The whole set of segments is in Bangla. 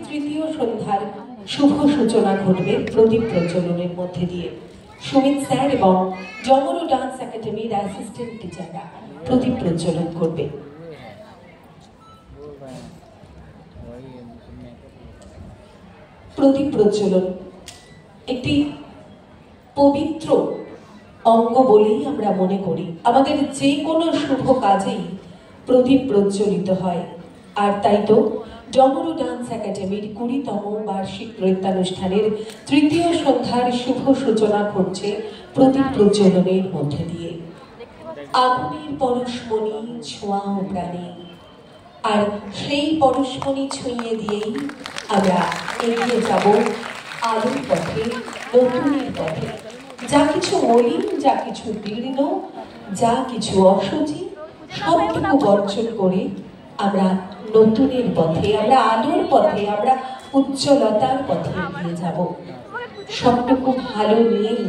তৃতীয় সন্ধ্যার শুভ সূচনা ঘটবে প্রদীপ প্রজ্বলনের মধ্যে দিয়ে। সুমিত স্যার এবং জমরু ডান্স একাডেমির অ্যাসিস্ট্যান্ট টিচাররা প্রদীপ প্রজ্বলন করবে। প্রদীপ প্রজ্বলন একটি পবিত্র অঙ্গ বলেই আমরা মনে করি। আমাদের যে কোনো শুভ কাজেই প্রদীপ প্রজ্বলিত হয়। আর তাই তো জমরু ডান্স একাডেমির 20তম বার্ষিক নৃত্যানুষ্ঠানের তৃতীয় সন্ধ্যার শুভ সূচনা ঘটছে প্রদীপ প্রজ্বলনের মধ্যে দিয়ে। আগুনের পরশমণি ছোঁয়াও প্রাণে, আর সেই পরশমণি ছুঁয়ে দিয়েই আমরা এগিয়ে যাব আলোর পথে, নতুনের পথে। যা কিছু মলিন, যা কিছু দীর্ণ, যা কিছু অসুচি, সবটুকু বর্জন করে আমরা নতুনের পথে, আমরা আলোর পথে, আমরা উজ্জ্বলতার পথে এগিয়ে যাব। সবটুকু ভালো নিয়েই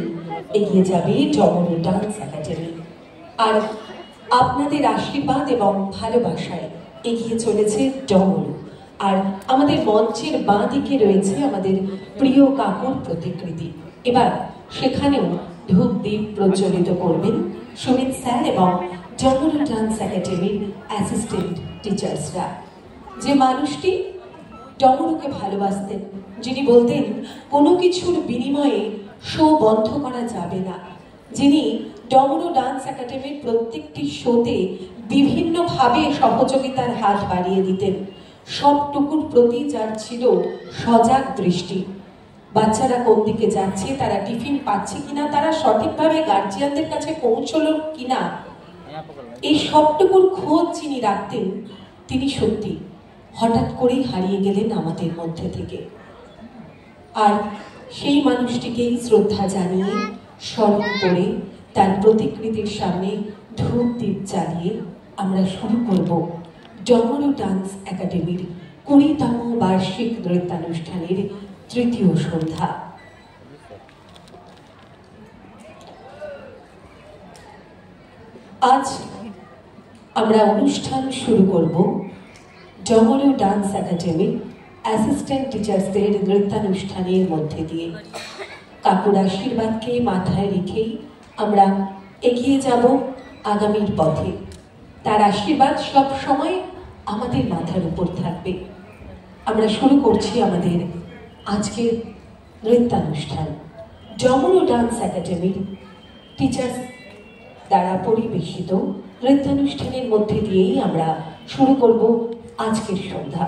এগিয়ে যাবে জমরু ডান্স একাডেমি। আর আপনাদের আশীর্বাদ এবং ভালোবাসায় এগিয়ে চলেছে জমরু। আর আমাদের মঞ্চের বাঁ দিকে রয়েছে আমাদের প্রিয় কাকুর প্রতিকৃতি। এবার সেখানেও ধূপ দ্বীপ প্রজ্বলিত করবেন সুমিত স্যার এবং জমরু ডান্স একাডেমির অ্যাসিস্ট্যান্ট টিচার্সরা। যে মানুষটি জমরুকে ভালোবাসতেন, যিনি বলতেন কোনো কিছুর বিনিময়ে শো বন্ধ করা যাবে না, যিনি জমরু ডান্স একাডেমির প্রত্যেকটি শোতে বিভিন্নভাবে সহযোগিতার হাত বাড়িয়ে দিতেন, সবটুকুর প্রতি যার ছিল সজাগ দৃষ্টি। বাচ্চারা কোন দিকে যাচ্ছে, তারা টিফিন পাচ্ছে কিনা, তারা সঠিকভাবে গার্জিয়ানদের কাছে পৌঁছলো কিনা, এই সবটুকুর খোঁজ যিনি রাখতেন, তিনি সত্যি হঠাৎ করেই হারিয়ে গেলেন আমাদের মধ্যে থেকে। আর সেই মানুষটিকেই শ্রদ্ধা জানিয়ে, স্মরণ করে, তার প্রতিকৃতির সামনে ধূপ দ্বীপ জ্বালিয়ে আমরা শুরু করব জমরু ডান্স একাডেমির 20তম বার্ষিক নৃত্যানুষ্ঠানের তৃতীয় সন্ধ্যা। আজ আমরা অনুষ্ঠান শুরু করব জমরু ডান্স একাডেমির অ্যাসিস্ট্যান্ট টিচার্সদের নৃত্যানুষ্ঠানের মধ্যে দিয়ে। কাকুর আশীর্বাদকে মাথায় রেখেই আমরা এগিয়ে যাব আগামীর পথে। তার আশীর্বাদ সব সময় আমাদের মাথার উপর থাকবে। আমরা শুরু করছি আমাদের আজকের নৃত্যানুষ্ঠান। জমরু ডান্স একাডেমির টিচার্স দ্বারা পরিবেশিত নৃত্যানুষ্ঠানের মধ্যে দিয়েই আমরা শুরু করব আজকের সন্ধ্যা।